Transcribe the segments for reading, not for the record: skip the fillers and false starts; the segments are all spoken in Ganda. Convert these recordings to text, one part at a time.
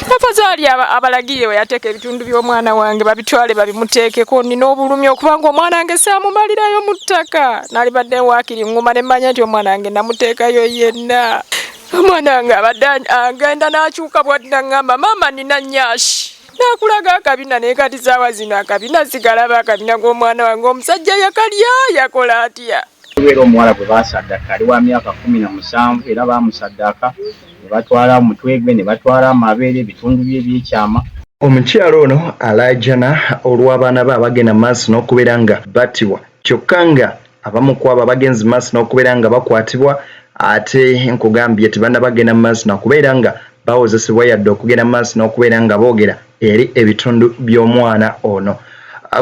Afazali abalagiye yateka ebitundu by'omwana wange babitwale babimuteekeko nina obulumi okubanga omwana wange saamumalirayo mu ttaka nali badde waakiri nguma ne mmanya nti omwana wange namuteekayo yenna. Omwana wange abadde agenda n'akyuka bwadda ngamba maama nina nnyashi nakulaga akabina naye kati saawa zino akabina sigalaba akabina g'omwana wange omusajja yakalya yakola atya. Era omuwala gwe baasaddaka ali wa myaka 17 era baamusaddaka ne batwala omutwe gwe ne batwala amabeere ebitundu bye ebyekyama. Omukyalo ono alaajana olw'abaana be abagenda maaso n'okubeera nga battibwa kyokka nga abamu ku abo abagenzi maaso n'okubeera nga bakwatibwa ate nkugambye tebanna bagenda maaso n'okubeera nga bawozesebwa yadde okugenda maaso n'okubeera nga boogera eri ebitundu by'omwana ono.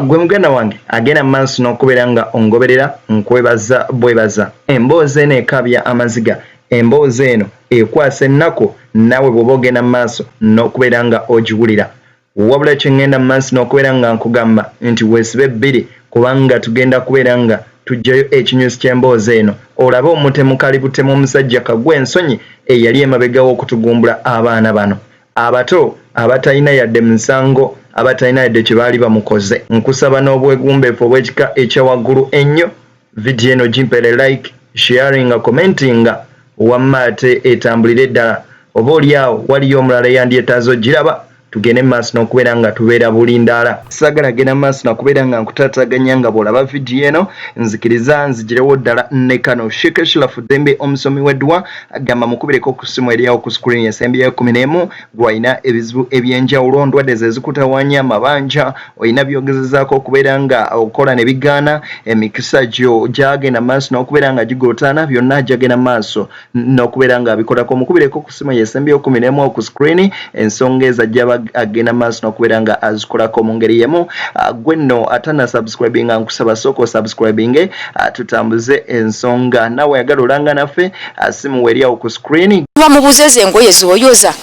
Gwe muganda wange agenda maaso n'okubeera nga ongoberera nkwebaza bwebaza. Emboozi eno ekabya amaziga, emboozi eno ekwasa ennaku naawe bw'oba ogenda maaso n'okubeera nga ogiwulira. Wabula kye ngenda maaso n'okubeera nga nkugamba nti weesibe bbiri kubanga tugenda kubeera nga tujjayo ekinyusi ky'emboozi eno olabe omutemu kalibutemu omusajja kagwa ensonyi eyali emabega w'okutugumbula abaana bano abato abatalina yadde musango abatalina yadde kye baali bamukoze. Nkusaba n'obwegumbeefu obw'ekika ekyawaggulu ennyo vidiyo eno gimpere like sharinga commentinga wamma ate etambulire ddala oba oliawo waliyo omulala yandyetaaza ogiraba tugende maaso n'okubeera nga tubeera bulindaala. Sagala genda maaso n'okubeera nga nkutaataganya nga bw'olaba vidiyo eno nzikiriza nzigirewo ddala ne kano Sheikh Shirafu Dembe omusomi w'eddwa agamba mukubireko ku ssimu eriawo ku screen esembyeyo 11 gw'alina ebizibu ebyenjawulo ndwadde ze zikutawaanya amabanja olina byogezezaako okubeera nga okola ne bigaana emikisa gyo gyagenda maaso n'okubeera nga gigootaana byonna gyagenda maaso n'okubeera nga abikolako mukubireko ku ssimu esembyeyo 11 ku screen ensonga ezajja agenda maaso n'okubeera nga azikolako mu ngeri yemu. Gwe nno atana subscribing nkusaba sooka subscribing tutambuze ensonga naawe ayagala olanga naffe simu weriawo ku screen. Bamubuuza engoye z'oyoza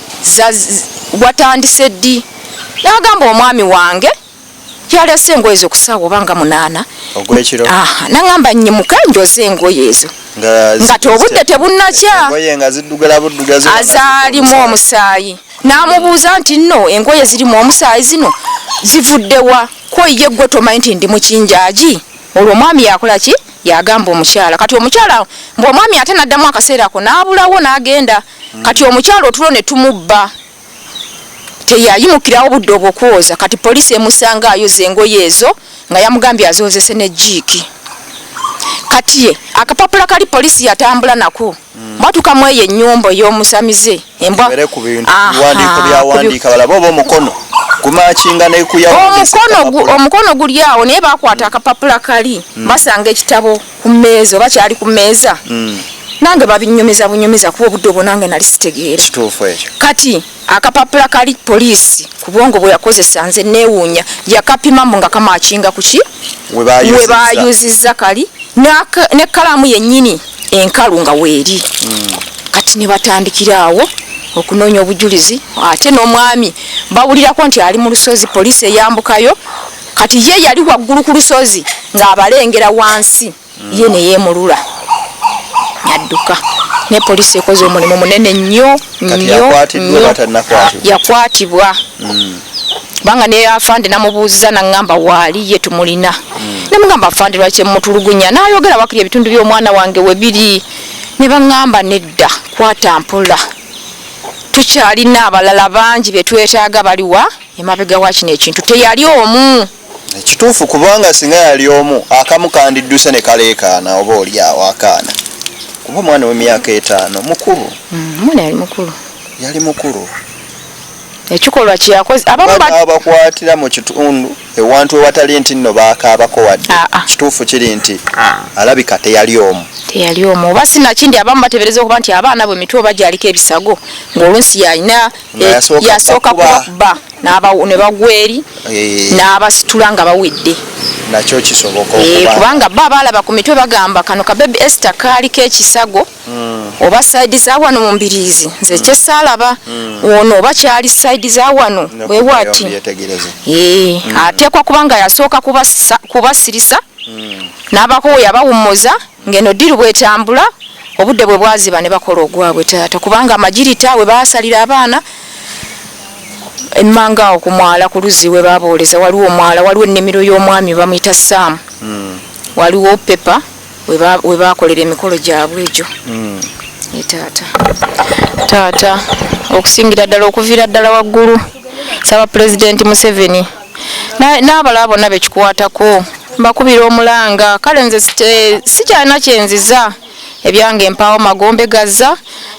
watandise ddi n'agamba omwami wange yalese engoye zo kusaawa obanga 8 ogwekiro n'agamba nnyimuka njoze engoye ezo nga tobudde tebunnakya azaalimu omusaayi. N'amubuuza nti nno engoye zirimu omusaayi zino zivuddewa ko ye gwe tomanyi nti ndi mukinjaaji. Olwo omwami yakola ki yagamba omukyala kati omukyala mbwe omwami ate n'addamu akaseera ako n'abulawo n'agenda kati omukyala otulo ne tumubba teyayimukirawo budde obw'okwoza kati poliisi emusanga ayoza engoye ezo nga yamugambye azoozese ne jiiki. Kati ye akapapula kali poliisi yatambula nako mwatukamu eyo ennyumba ey'omusamize embwa omukono guli awo naye bakwata akapapula kali basanga ekitabo ku mmeeza oba kyali ku mmeeza nange babinyumiza bunyumiza kuba obudde obwo nange nali sitegeera kati akapapula kali poliisi ku bwongo bwe yakozesa nze neewuunya yakapimamu nga kamakinga kuki we baayuzizza kali n'ekkalaamu yennyini enkalu nga weeri. Kati ne batandikiraawo okunoonya obujulizi ate n'omwami bawulirako nti ali mu lusozi poliisi eyambukayo kati ye yali waggulu ku lusozi ng'abalengera wansi ye ne yeemulula yadduka ne poliisi ekoze omulimu munene nnyo yakwatibwa banga ne afande namubuuza naŋŋamba waali ye tumulina namugamba afande lwaki mutulugunya n'ayogera wakiri ebitundu by'omwana wange we biri ne baŋŋamba nedda kwata mpula tukyalina abalala bangi be twetaaga baliwa emabega wa kino ekintu teyali omu ekituufu kubanga singa yali omu akamu kandidduse ne kaleekaana oba oli awo akaana kuba omwana w'emyaka 5 mukulu omwana yali mukulu ekikolwa kyakoze abakwatira mu kitundu ewantu ewatali nti nno baakaabako wadde kituufu kiri nti alabika teyali omu oba sinakindi abamu batebereza okuba nti abaana bwe mitwe oba gyaliko ebisago ng'olunsi yalina yasooka kubakuba ne bagwa eri n'abasitula nga bawedde nakyo kisoboka kubanga bo abaalaba ku mitwe bagamba kano kabebi Esther kaaliko ekisago oba saidi za wano mu mbiriizi nze kyesaalaba ono oba kyali saidi za wano weewati ateekwa kubanga yasooka kubasirisa n'abako yabawummuza ng'eno ddiru bwetambula obudde bwe bwaziba ne bakola ogwabwe taata kubanga amagirita we baasalira abaana emmanga awo ku mwala ku luzzi we babooleza waliwo omwala waliwo ennimiro y'omwami bamuyita Saamu waliwo Pepa we bakolera emikolo gyabwe egyo taata okusingira ddala okuviira ddala waggulu saba Pulezidenti Museveni n'abalala bonna bekikwatako mbakubira omulanga kale nze sikyalina kyenziza ebyange empaawo magombe gazza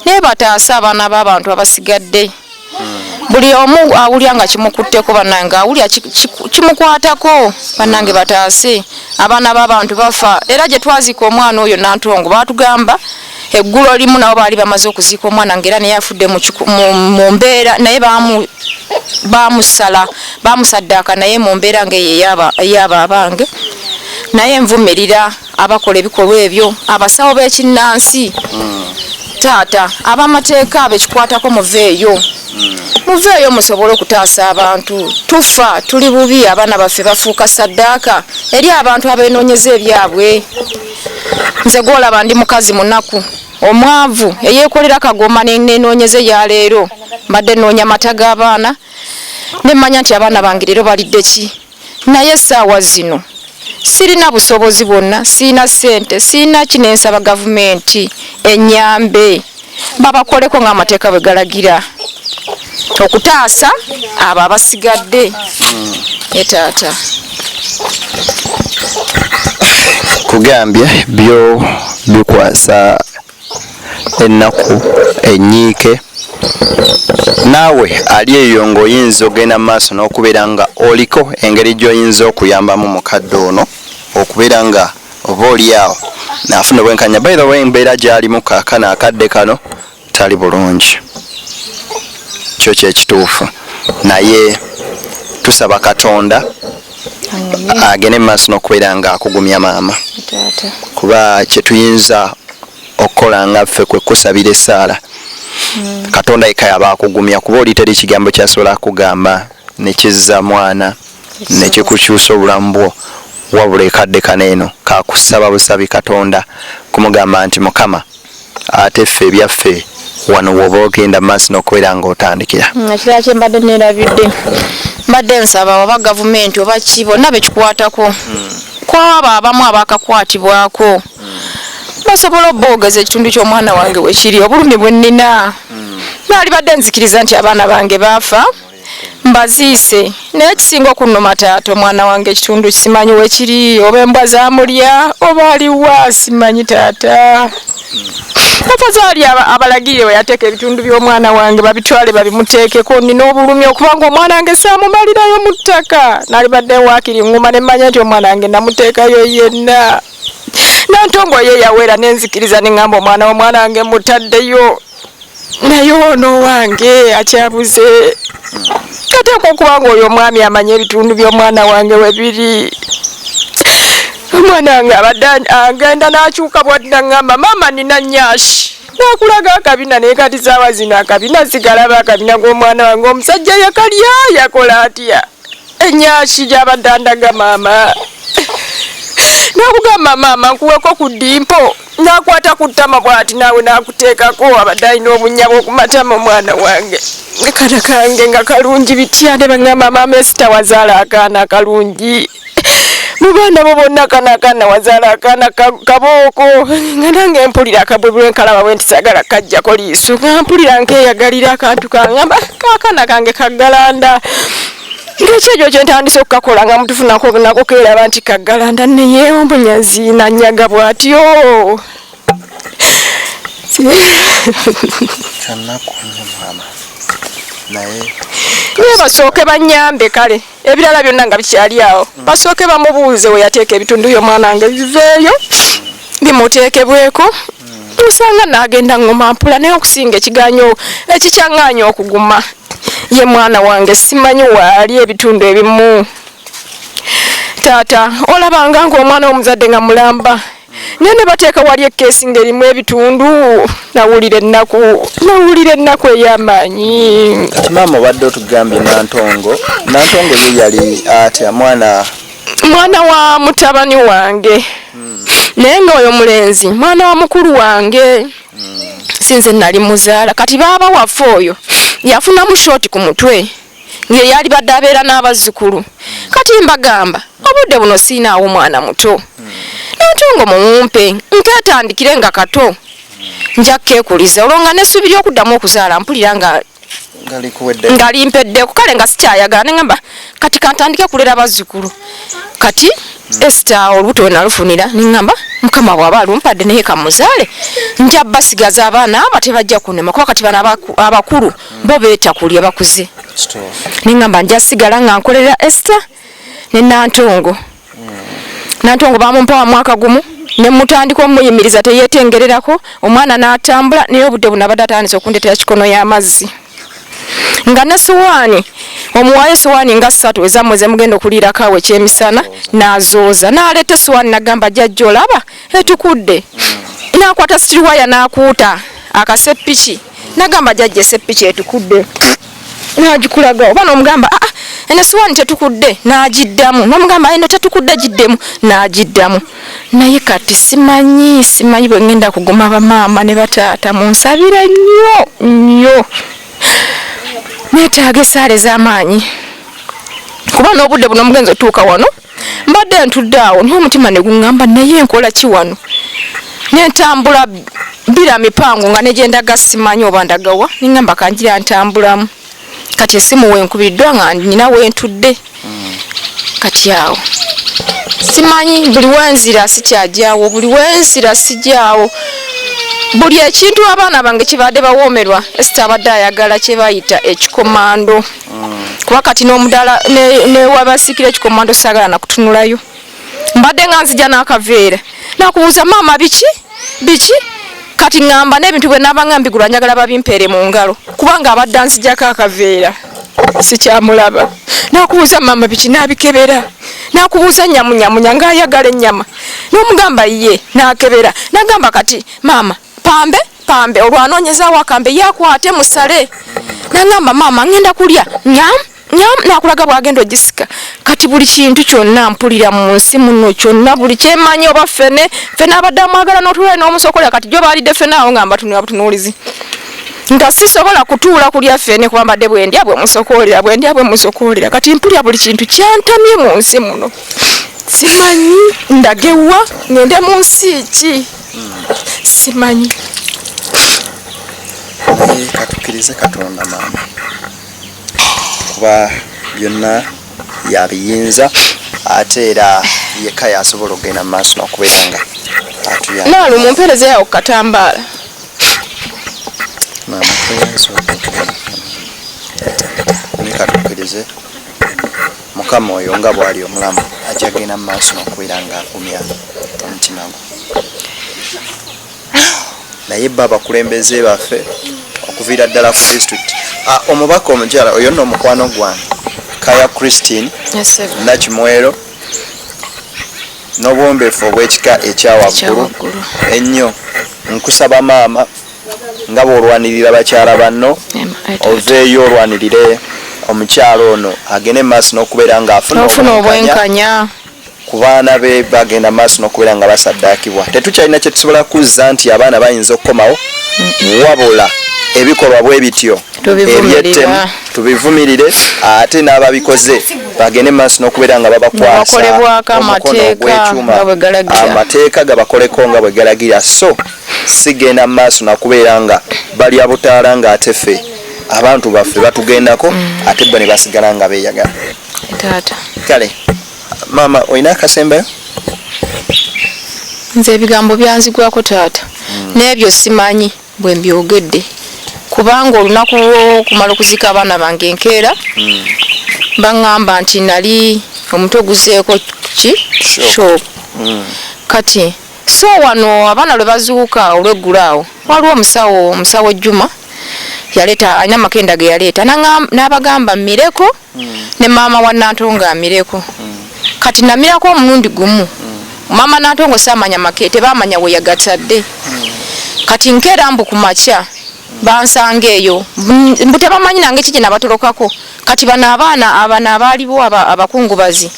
naye bataasa abaana b'abantu abasigadde buli omu awulya nga kimukutteko bannange awulya kimukwatako bannange bataase abaana b'abantu bafa era gye twazika omwana oyo Nantongo baatugamba eggulo limu nabo baali bamaze okuziika omwana ng'era naye afudde mu mbeera naye bamusaddaaka naye mu mbeera ng'eyaba abange naye nvumirira abakola ebikolwa ebyo abasawo b'ekinnansi taata ab'amateeka bekikwatako muveeyo musobole okutaasa abantu tufa tuli bubi abaana baffe bafuuka saddaaka eri abantu abeenoonyeza ebyabwe nze gwolaba ndi mukazi munaku omwavu eyeekolera kagoma nenoonyeza ya leero mbadde noonya mata g'abaana nemmanya nti abaana bange leero balidde ki naye essaawa zino sirina busobozi bwonna sirina ssente sirina kinensaba gavumenti ennyambe babakoleko ng'amateeka bwe galagira okutaasa abo abasigadde taata kugambye byo bikwasa ennaku enyiike naawe ali eyo ng'oyinza ogenda mu maaso n'okubeera nga oliko engeri gy'oyinza okuyambamu mukadde ono okubeera nga oba oliawo naafuna obwenkanya by the way embeera gy'alimu kaakano akadde kano tali bulungi kyo kyekituufu naye tusaba Katonda agende mu maaso n'okubeera nga akugumya maama kuba kyetuyinza okukola nga ffe kwe kusabira essaala Katonda yekka yaba akugumya kuba oli teri kigambo kyasobola kugamba nekizza mwana nekikukyusa obulamu bwo wabula ekadde kaneeno kakusaba busabi Katonda kumugamba nti Mukama ate ffe ebyaffe wano woba ogenda maaso n'okubeera ng'otandikira ekirala kye mbadde neerabidde mbadde nsaba oba gavumenti oba ki bonna bekikwatako kwabo abamu abakakwatibwako basobola obboogeza ekitundu ky'omwana wange wekiri obulumi bwe nnina naali badde nzikiriza nti abaana bange baafa mbaziise naye kisinga okunnuma taata omwana wange ekitundu simanyi wekiri oba embwa zaamulya oba aliwa simanyi taata afazaali abalagirire we yateeka ebitundu by'omwana wange babitwale babimuteekeko nina obulumi okubanga omwana wange saamumalirayo mu ttaka naali badde waakiri nguma ne mmanya nti omwana wange namuteekayo yenna Nantongo ye yawera nenzikiriza nengamba omwana wange mutaddeyo naye ono wange akyabuze kateekwa okubanga oyo omwami amanye ebitundu by'omwana wange webiri omwana wange abadde agenda n'akyuka bwadda ngamba maama nina nnyashi nakulaga akabina naye kati saawa zino akabina sigalaba akabina g'omwana wange omusajja yakalya yakola atya ennyashi gy'abadde andaga maama nakugamba maama nkuweko ku ddimpo nakwata ku ttama bw'ati naawe nakuteekako abadde alina obunnya bw'okumatama omwana wange akana kange nga kalungi bitya ne bagamba maama esita wazaala akaana akalungi mu baana bo bonna akaana wazaala akaana kabooko nga nange mpulira akabwebwe nkalaba bwe nti sagala kajjako liiso nga mpulira nkeeyagalira akantu kangamba kaakaana kange kaggalanda ng'ekyo kyentandise okukakola nga mutufunako nako keeraba nti kaggalanda naye omunyazi nanyaga bw'atyo naye basooke banyambe kale ebirala byonna nga bikyali awo basooke bamubuuze we yateeka ebitundu by'omwana wange biveeyo bimuteekebweko usanga n'agenda ngoma mpula naye okusinga ekiganyo ekikyaŋŋaanya okuguma ye mwana wange simanyi waali ebitundu ebimu taata olabanga ng'omwana w'omuzadde nga mulamba naye ne bateeka wali ekkeesi ng'erimu ebitundu nawulira ennaku ey'amaanyi kati maama obadde otugambye Nantongo ye yali atya mwana wa mutabani wange naye ng'oyo mulenzi mwana wa mukulu wange sinze nali muzaala kati baaba waffe oyo yafunamu shooti ku mutwe nge yali badde abeera n'abazzukulu kati mbagamba obudde buno siinaawo mwana muto Nantongo mumumpe nketandikire nga kato nja kekuliza olonga nesuubiri okuddamu okuzaala mpulira nga ngali mpeddeku kale nga sikyayagala neŋŋamba kati kantandike kulera bazzukulu kati Esther olubuto nalufunira neŋŋamba mukama bw'aba alumpadde naye kamuzaale nja basigaza abaana aba tebajja kunema kuba kati bano abakulu bo beeta kulya bakuze neŋŋamba nja sigala nga nkolera Esther ne Nantongo Nantongo bamumpa wa mwaka gumu ne mutandika omuyimiriza teyetengererako omwana n'atambula naye obudde bunabadde atandise okundetera kikono y'amazzi nga ne suwaani omuwaye suwaani nga 3 ezammwe zemugenda okuliirako awo ekyemisana n'azooza n'aleeta suwaani nagamba jjajja olaba etukudde n'akwata sitiriwaya n'akuuta akaseppiki nagamba jjajja eseppiki etukudde n'agikulaga oba n'omugamba ene suwaani tetukudde n'agiddamu n'omugamba eno tetukudde giddemu n'agiddamu naye kati simanyi bwe ngenda kuguma bamaama ne bataata munsabire nnyo neetaaga essaala ez'amaanyi kuba n'obudde buno omugenzi otuuka wano mbadde ntudde awo n'omutima ne guŋŋamba naye nkola ki wano nentambula mbira mipango nga negyendaga simanyi oba ndagawa neŋŋamba kanjira ntambulamu kati esimu wenkubiddwa nga nina wentudde kati awo simanyi buli wenzira sikyajaawo buli wenzira sijaawo buli ekintu abaana bange kibadde bawoomerwa Esther abadde ayagala kye bayita ekikomando kuba kati n'omudala newabasikira ekikomando sagala nakutunulayo mbadde nga nzija n'akaveera nakubuuza maama biki kati ngamba n'ebintu bwe nabanga mbigula njagala babimpeere mu ngalo kubanga abadde anzijako akaveera sikyamulaba nakubuuza maama biki nabikebera nakubuuza nyamunyamunya ngaayagala ennyama n'omugamba ye nakebera nagamba kati maama pambe olwanoonyezaawo akambe yakwate musale nagamba maama ngenda kulya nyam nakulaga bwagenda ogisika kati buli kintu kyonna mpulira mu nsi muno kyonna buli kyemanyi oba fene abadde amwagala n'otulwaye n'omusokolera kati gyo baalidde fene awo nga mbatunuulizi nga sisobola kutuula kulya fene kuba mbadde bwendya bwe musokolera kati mpulira buli kintu kyantamye mu nsi muno simanyi ndagewa ngende mu nsi ki simanyi katukirize Katonda maama kuba byonna yabiyinza ate era yekka yasobola okugenda mu maaso n'okubeera nga atuyamba naalu mumpeereze yawo kukatambaala maama katukirize mukama oyo nga bw'ali omulamu ajja genda mu maaso n'okubeera nga agumya omutima gwo naye bba abakulembeze baffe okuviira ddala ku district omubaka omukyala oyo nno omukwano gwange Kaya Christine Nakimwero n'obwombeefu obw'ekika ekyawaggulu ennyo nkusaba maama nga bw'olwanirira bakyala banno oveeyo olwanirire omukyalo ono agende maaso n'okubeera ng'afuna obwenkanya ku baana be bagenda maaso n'okubeera nga basaddaakibwa tetukyalina kye tusobola kuzza nti abaana bayinza okukomawo wabula ebikolwa bwe bityo ebyettemu tubivumirire ate n'ababikoze bagende maaso n'okubeera nga babakwasa omukono ogw'ekyuma amateeka gabakoleko nga bwe galagira so sigenda maaso n'okubeera nga balya butaala ng'ate ffe abantu baffe batugendako ate bo ne basigala nga beeyagala kale maama olina akasembayo nze ebigambo byanzigwako taata n'ebyo simanyi bwe mbyogedde kubanga olunaku lw'okumala okuzika abaana bange enkeera baŋŋamba nti nali omutwe guzeeko shop kati so wano abaana lwe bazuuka olw'eggulu awo waliwo omusawo Juma yaleeta alina amakenda ge yaleeta n'abagamba mmireko ne maama wa Nantongo amireko kati namirako omulundi gumu maama Nantongo saamanya make tebaamanya we yagatadde kati nkeera mbu ku makya bansanga eyo mbu tebamanyi nange kiki nabatolokako kati bano abaana abaaliwo abakungubazi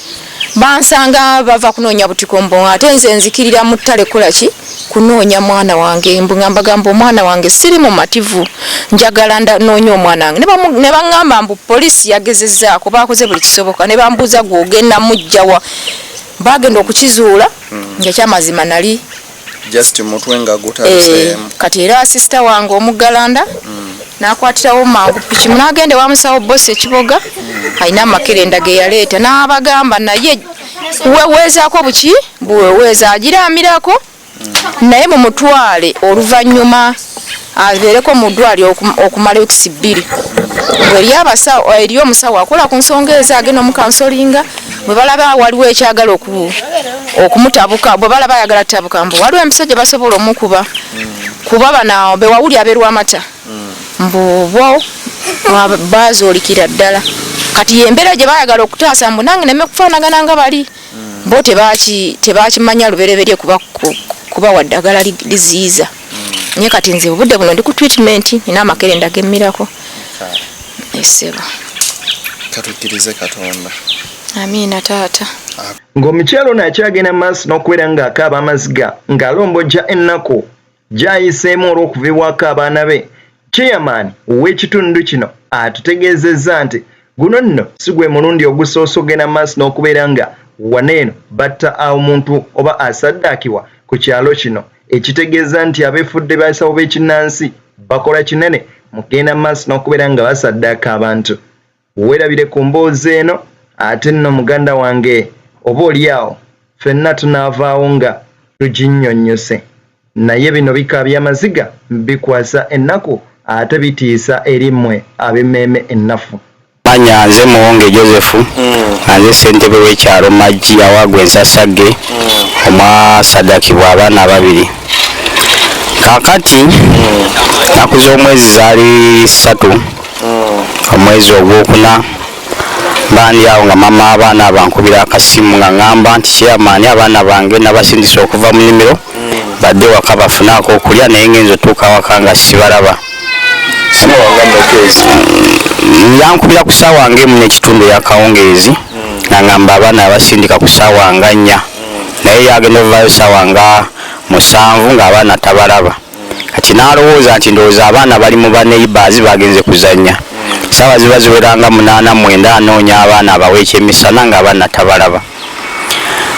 bansanga bava kunoonya butikombo ate nze nzikirira mu ttale kolaki kunoonya mwana wange mbugambagamba omwana wange siri mu mativu njagala noonya omwana wange ne baŋŋamba mbu poliisi yagezezzaako bakoze buli kisoboka ne bambuuza gwogenda mujjawa bagenda okukizuula nga kyamazima nali just mutwe nga gutaseemu kati era asista wange omuggalanda nakwatirawo mangu piki munagende wa musawo bosi ekiboga alina amakerenda ge yaleeta n'abagamba naye weweezaako buki buweweeza agiramirako naye mumutwale oluvannyuma abeereko mu ddwaliro okumala wikisi 2 eri omusawo akola ku nsonga ezo agenda omukansolinga bwe balaba waliwo ekyagala okumutabuka bwe balaba ayagala tabuka mbu waliwo empisa gye basobola omukuba kuba bano bewawuli abeerwamata mbu bo bazoolikira ddala kati yembeera gye bayagala okutaasa mbu nange neme kufaanagana nga bali bo tebakimanya lubereberye kuba waddagala liziiza naye kati nze obudde buno ndi ku treatment nina amakerenda gemmirako esebo katukkirize Katonda. Amiina taata. Ng'omukyalo ono akyagenda maaso n'okubeera ng'akaaba amaziga ng'alombojja ennaku gy'ayiseemu olw'okuviibwako abaana be. Chairman w'ekitundu kino atutegeezezza nti guno nno si gwe mulundi ogusoose ogenda maaso n'okubeera nga waneeno batta omuntu oba asaddaakibwa ku kyalo kino, ekitegeeza nti abeefudde basawo b'ekinnansi bakola kinene mu kugenda maaso n'okubeera nga basaddaaka abantu. Weerabire ku mboozi eno ate nno muganda wange oba oliawo ffenna tunaavaawo nga tuginnyonnyose, naye bino bika by'amaziga bikwasa ennaku ate bitiisa eri mmwe ab'emmeeme ennafu. Manya nze Muwonge Joseph nze ssentebe w'ekyalo Maggi awaagwa ensasagge omwasaddakibwa abaana 2 kakati nnaku z'omwezi zaali 3 omwezi ogwokuna bandi awo nga mama abaana bankubira akasimu nga ngamba nti chairman abaana bange nabasindisa okuva mu nnimiro badde waka bafunaako okulya naye ngenza otuuka waka nga sibalaba. Yankubira ku ssaawa ng'emu n'ekitundu ya kawungeezi nga ngamba abaana basindika ku ssaawa nga 4 naye yagenda ovaayo ssaawa nga 7 ng'abaana tabalaba. Kati n'alowooza nti ndowooza abaana bali mu baneighbours bagenze kuzannya. Ssaawa ziba ziweranga 8-9 anoonya abaana abawa ekyemisana ng'abaana tabalaba.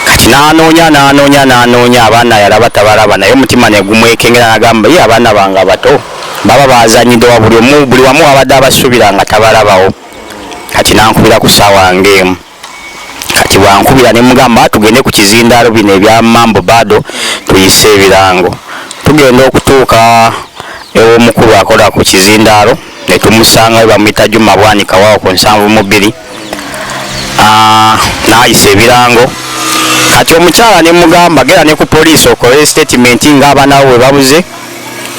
Kati n'anoonya abaana yalaba tabalaba naye omutima ne gumwekengera n'agamba ye abaana bange abato baba bazanyidde wa buli wamu abadde abasuubira nga tabalabawo. Kati n'ankubira ku ssaawa ng'emu. Kati bwankubira ne mugamba tugende ku kizindaalo bino ebya Mambo Bado tuyise ebirango. Tugenda okutuuka ew'omukulu akola ku kizindaalo ne tumusanga we bamuyita Juma Bwanika waawo ku 72 n'ayisa ebirango. Kati omukyala ne mugamba gera ne ku poliisi okole statement ng'abaana bwe babuze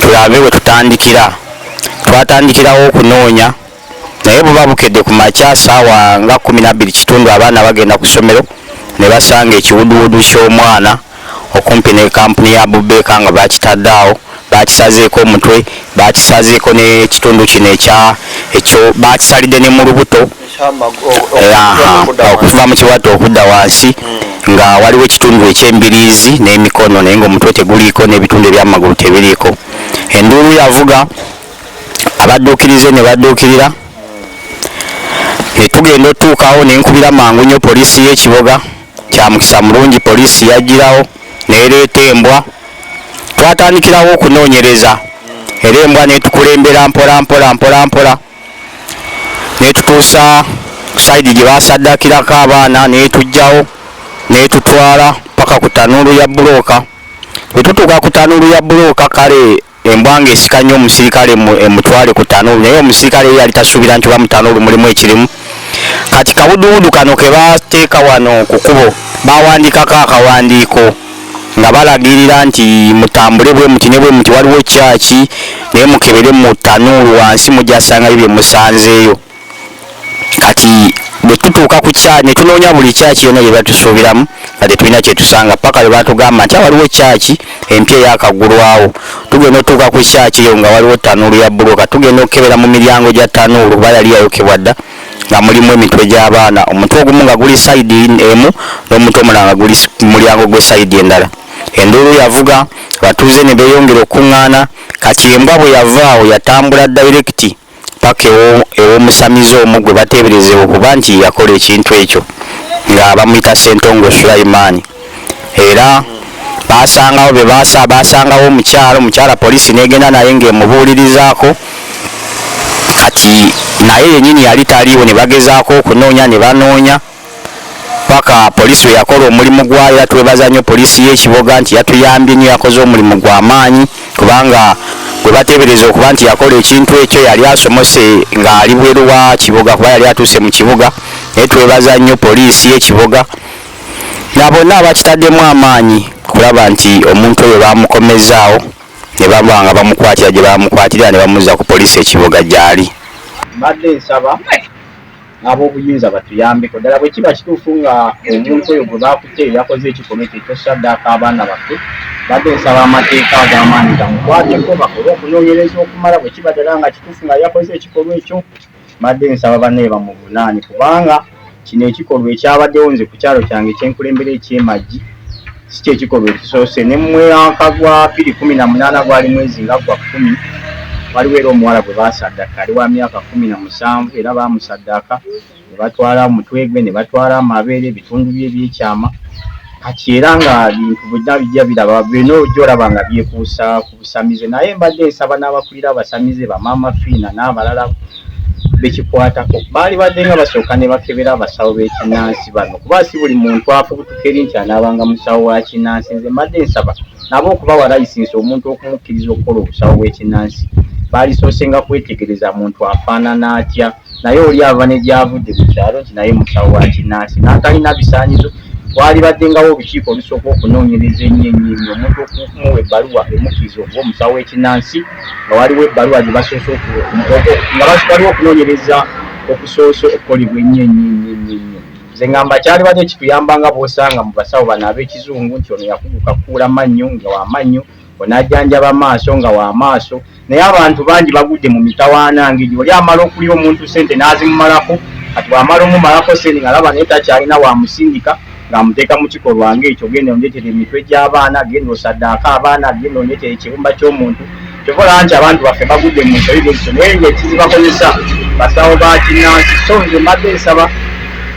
tulabe we tutandikira. Twatandikirawo okunoonya naye bwe babukedde ku makya ssaawa nga 12 kitundu abaana bagenda ku ssomero ne basanga ekiwuduwudu ky'omwana okumpi ne kampuni ya Bubeka nga bakitadde awo, bakisazeeko omutwe, bakisazeeko n'ekitundu kino ekyo bakisalidde ne mu lubuto okuva mu kiwato okudda wansi nga waliwo ekitundu eky'embiriizi n'emikono naye ng'omutwe teguliiko n'ebitundu ebyamagulu tebiriiko. Enduulu yavuga abadduukirize ne badduukirira tugenda otuukawo ne nkubira mangu nnyo poliisi y'ekiboga kya mukisa mulungi. Poliisi yagirawo neereeta embwa, twatandikirawo okunoonyereza era embwa netukulembera mpola netutuusa ku sayidi gye basaddakirako abaana netujjawo netutwala paka ku tanuulu ya bulooka. Bwe tutuuka ku tanuulu ya bulooka kale embwa ng'esika nnyo omusirikale emutwale ku tanuulu naye omusirikale yali tasuubira nti oba mu tanuulu mulimu ekirimu. Kati kawuduwudu kano ke bateeka wano ku kkubo bawandiikako akawandiiko nga balagirira nti mutambule bwe muti ne bwe muti waliwo kyaki naye mukebere mu tanuulu wansi mujasanga bye musanzeeyo. Kati bwe tutuuka ku kyaki ne tunoonya buli kyaki yonna gye batusuubiramu nga tetulina kyetusanga paka lwe batugamba nti waliwo kyaki empya eyakaggulwawo. Tugenda otuuka ku kyaki eyo nga waliwo tanuulu ya bulooka. Tugenda okukebera mu miryango gya tanuulu kuba yali yayokebwa dda nga mulimu emitwe gy'abaana omutwe ogumu nga guli side emu n'omutwe omulala nga guli mulyango gwe side endala. Enduulu yavuga abatuuze ne beeyongera okuŋŋaana kati embwa bwe yavaawo yatambula direct paka ew'omusamize omu gwe bateeberezebwa okuba nti yakola ekintu ekyo nga bamuyita Ssentongo Sulaiman. Era basangawo basangawo omukyala poliisi n'egenda naye ng'emubuulirizaako kati naye yennyini yali taliiwo ne bagezaako okunoonya ne banoonya paka poliisi we yakola omulimu gwayo. Era twebaza nnyo poliisi y'ekiboga nti yatuyambye nnyo, yakoze omulimu gw'amaanyi kubanga gwe bateebereza okuba nti yakola ekintu ekyo yali asomose ng'ali bweru wa kiboga kuba yali atuuse mu kibuga. Naye twebaza nnyo poliisi y'ekiboga na bonna abakitaddemu amaanyi kulaba nti omuntu oyo bamukomezaawo ne baba nga bamukwatira gye bamukwatirira ne bamuzza ku poliisi ekiboga gy'ali. Mbadde nsaba ab'obuyinza batuyambeko ddala bwe kiba kituufu nga omuntu oyo gwe bakutte yakoze ekikolwa ekyo ekyosaddaaka abaana baffe, mbadde nsaba amateeka ag'amaanyi gamukwateko bakole okunoonyereza okumala. Bwe kiba ddala nga kituufu nga yakoze ekikolwa ekyo, mbadde nsaba banne bamuvunaane kubanga kino ekikolwa ekyabaddewo nze ku kyalo kyange ekyenkulembera eky'emaggi si kyekikolwa ekisoose. Ne mu mwaka gwa 2018 gwali mwezi nga gwa 10 waliwo era omuwala gwe baasaddaaka ali wa myaka 17 era baamusaddaaka ne batwala mutwe gwe ne batwala amabeere ebitundu bye ebyekyama. Kati era nga bintu bonna bijja biraba bino ojja olaba nga byekuusa ku busamize. Naye mbadde nsaba n'abakulira abasamize bamaama Fiina n'abalala bekikwatako baali badde nga basooka ne bakebera abasawo b'ekinnansi bano kuba si buli muntu afubutuka eri nti anaabanga musawo wa kinnansi. Nze mbadde nsaba nabo okubawa layisinsi omuntu okumukkiriza okukola obusawo bw'ekinnansi baalisoosenga kwetegereza muntu afaanana atya, naye oli ava ne gyavudde ku kyalo nti naye musawo wa kinnansi n'atalina bisaanyizo. Twali baddengawo olukiiko olusooka okunoonyereza ennyo omuntu okumuwa ebbaluwa emukkiriza okuba omusawo w'ekinnansi nga waliwo ebbaluwa gye basoose nga waliwo okunoonyereza okusoose okukolebwa ennyo. Nze ngamba kyali badde kituyambanga bw'osanga mu basawo bano ab'ekizungu nti ono yakuguka kuula mannyo nga wamannyo, onajjanjaba maaso nga wamaaso. Naye abantu bangi bagudde mu mitawaana ng'egyo oli amala okulya omuntu ssente n'azimumalako, kati bw'amala omumalako ssente ng'alaba naye takyalina wamusindika ng'amuteeka mu kikolwa ng'ekyo, genda ondeetere emitwe gy'abaana, genda osaddaaka abaana, genda ondeetere ekibumba ky'omuntu. Kyokola nti abantu baffe bagudde mu nsobi gekyo naye ng'ekizibakozesa basawo ba kinnansi. So nze mbadde nsaba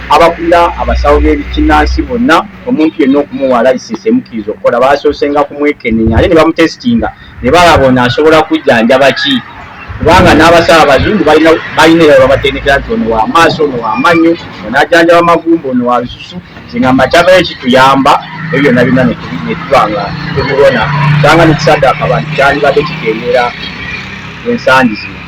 abakulira abasawo b'ekinnansi bonna omuntu yenna okumuwa layisinsi emukkiriza okukola baasoosenga kumwekenneenya ate ne bamutesitinga ne balaba ono asobola kujjanjaba ki, kubanga n'abasawo abazungu balina era babatendekera nti ono wa maaso, ono wa mannyo, ono ajjanjaba amagumba, ono wa lususu. Zingamba kyavayo kituyamba ebyo byonna byonna ne tubanga tubulona kubanga nekisaddaaka abantu kyandibadde kikendera ensangi zino.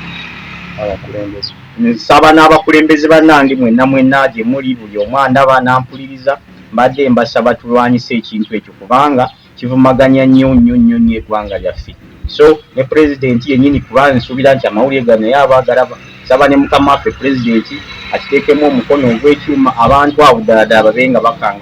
Abakulembeze nsaba n'abakulembeze bannange mwenna gye muli buli omu andaba n'ampuliriza, mbadde mbasaba tulwanyise ekintu ekyo kubanga kivumaganya nnyo eggwanga lyaffe. So ne pulezidenti yennyini kuba nsuubira nti amawulire gano naye aba agalaba, nsaba ne mukama waffe pulezidenti akiteekemu omukono ogw'ekyuma abantu abo ddala babe nga bakanga